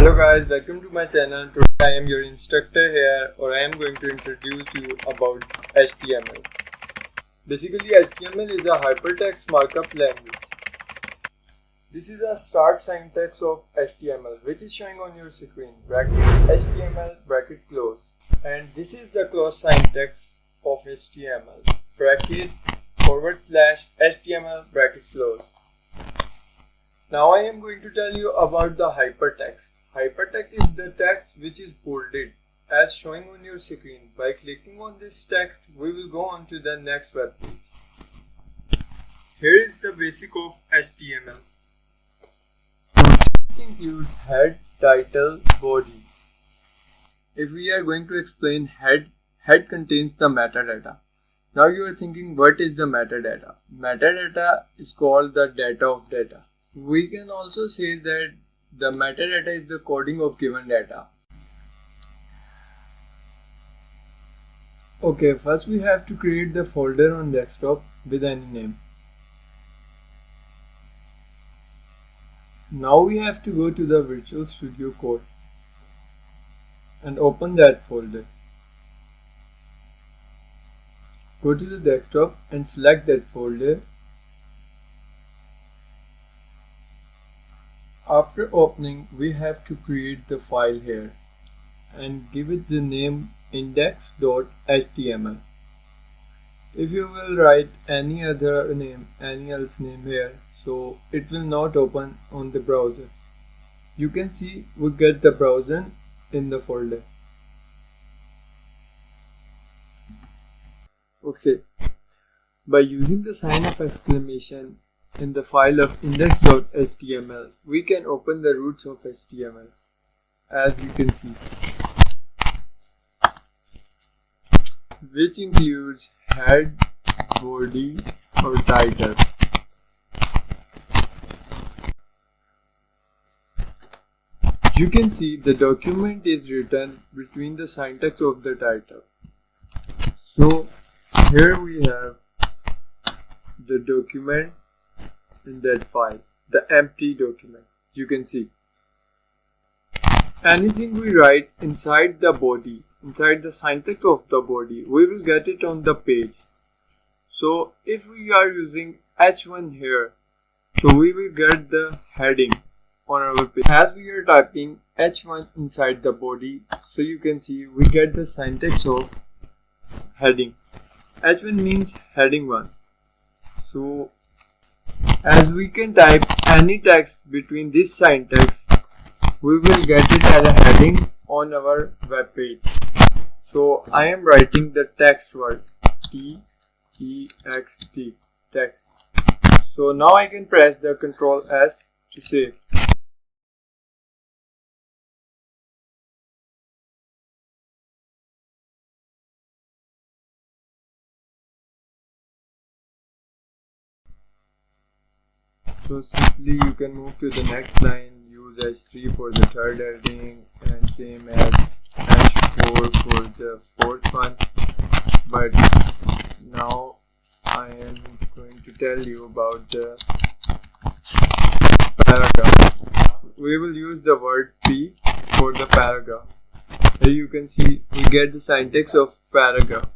Hello guys, welcome to my channel. Today I am your instructor here, or I am going to introduce you about HTML. Basically, HTML is a hypertext markup language. This is a start syntax of HTML, which is showing on your screen. Bracket HTML bracket close, and this is the close syntax of HTML. Bracket / HTML bracket close. Now I am going to tell you about the hypertext. Hypertext is the text which is bolded as showing on your screen. By clicking on this text, we will go on to the next web page. Here is the basic of HTML, which includes head, title, body. If we are going to explain head contains the metadata. Now you are thinking, what is the metadata? Metadata is called the data of data. We can also say that the metadata is the coding of given data. Okay, first we have to create the folder on desktop with any name. Now we have to go to the Visual Studio Code and open that folder. Go to the desktop and select that folder. After opening, we have to create the file here and give it the name index.html. If you will write any other name, any else name here, so it will not open on the browser. You can see we get the browser in the folder. Okay, by using the sign of exclamation in the file of index.html, we can open the roots of HTML, as you can see, which includes head, body, or title. You can see the document is written between the syntax of the title. So here we have the document in that file, the empty document. You can see anything we write inside the body, inside the syntax of the body, we will get it on the page. So if we are using h1 here, so we will get the heading on our page. As we are typing h1 inside the body, so you can see we get the syntax of heading. h1 means heading 1. So as we can type any text between this syntax, we will get it as a heading on our web page. So I am writing the text word T-E-X-T, text. So now I can press the Ctrl S to save. So simply you can move to the next line, use H3 for the third editing and same as H4 for the fourth one. But now I am going to tell you about the paragraph. We will use the word P for the paragraph. Here you can see we get the syntax of paragraph.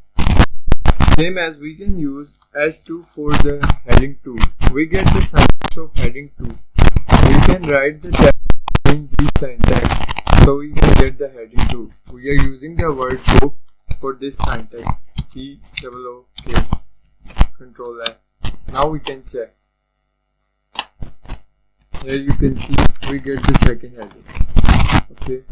Same as we can use H2 for the heading 2. We get the syntax of heading 2. We can write the text in this syntax, so we can get the heading 2. We are using the word book for this syntax, T-O-O-K, Ctrl S. Now we can check. Here you can see we get the second heading. Okay.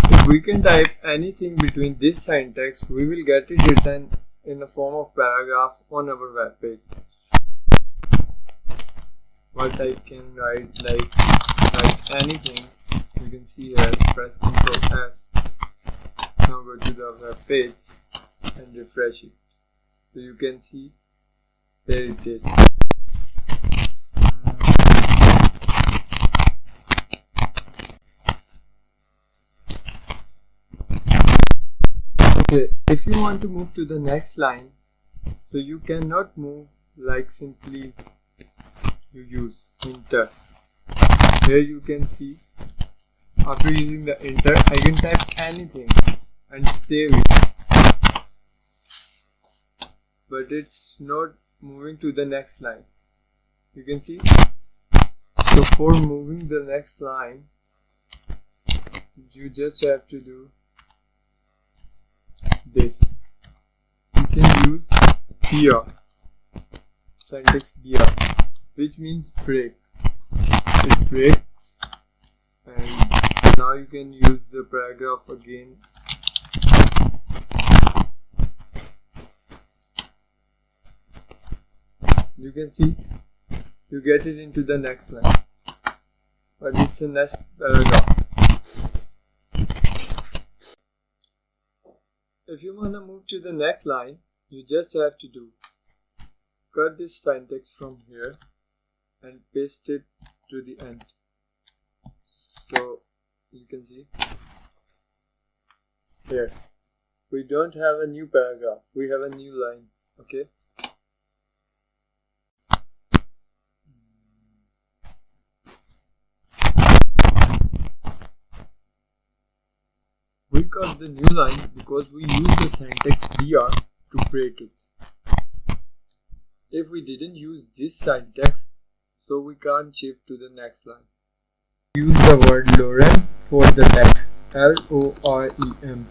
If we can type anything between this syntax, we will get it written in the form of paragraph on our web page. What I can write like anything, you can see here, press Ctrl S. Now go to the web page and refresh it. So you can see there it is. Okay, if you want to move to the next line, so you cannot move like simply you use enter. here you can see after using the enter I can type anything and save it, but it's not moving to the next line. You can see. So for moving the next line, you just have to do this. You can use BR, syntax BR, which means break. It breaks, and now you can use the paragraph again. You can see you get it into the next line, but it's a next paragraph. If you want to move to the next line, you just have to do cut this syntax from here and paste it to the end. So you can see here we don't have a new paragraph, we have a new line. Okay, we got the new line because we used the syntax BR to break it. If we didn't use this syntax, so we can't shift to the next line. Use the word lorem for the text, LOREM.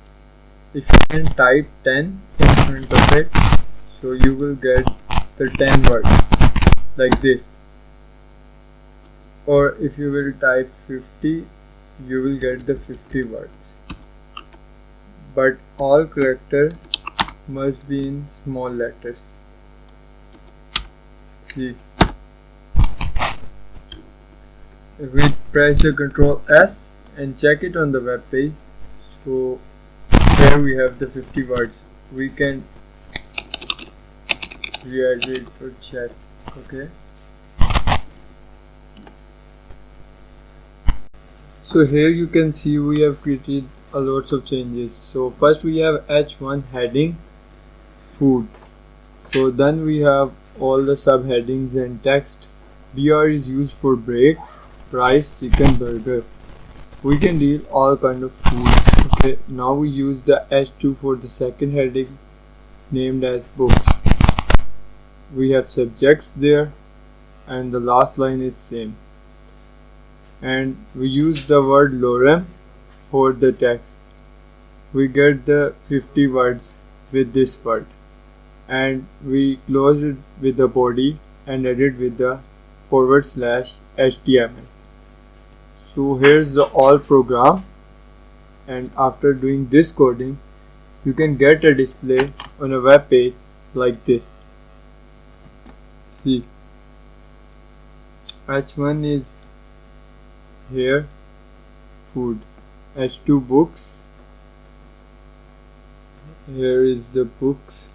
If you can type 10 in front of it, so you will get the 10 words like this. Or if you will type 50, you will get the 50 words. But all characters must be in small letters. See, if we press the Ctrl S and check it on the web page, so here we have the 50 words. We can re-edit or check. Okay. So here you can see we have created a lots of changes. So first we have H1 heading food. So then we have all the subheadings and text. BR is used for breaks, rice, chicken, burger. We can deal all kind of foods. Okay, now we use the H2 for the second heading named as books. We have subjects there and the last line is same. And we use the word lorem for the text. We get the 50 words with this word, and we close it with the body and edit with the /HTML. So here's the all program, and after doing this coding you can get a display on a web page like this. See, H1 is here food, H2 books, here is the books,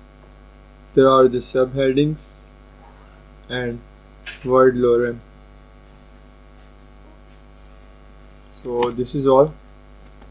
there are the subheadings and word lorem. So this is all.